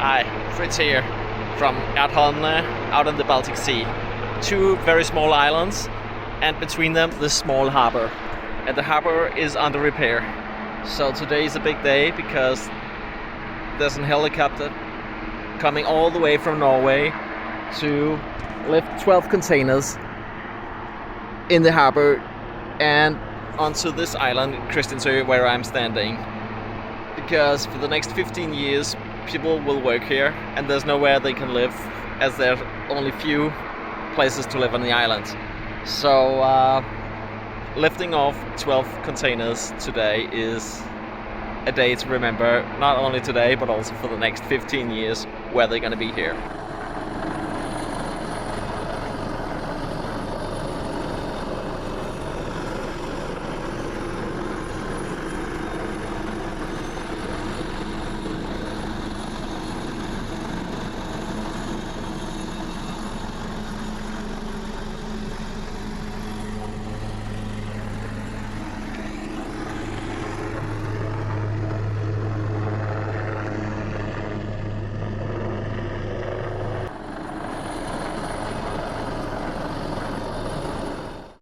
Hi, Fritz here from Erdholmene out in the Baltic Sea. Two very small islands, and between them the small harbor. And the harbor is under repair. So today is a big day because there's a helicopter coming all the way from Norway to lift 12 containers in the harbor and onto this island, Christiansø, where I'm standing. Because for the next 15 years people will work here and there's nowhere they can live, as there are only few places to live on the island. So lifting off 12 containers today is a day to remember, not only today but also for the next 15 years where they're going to be here.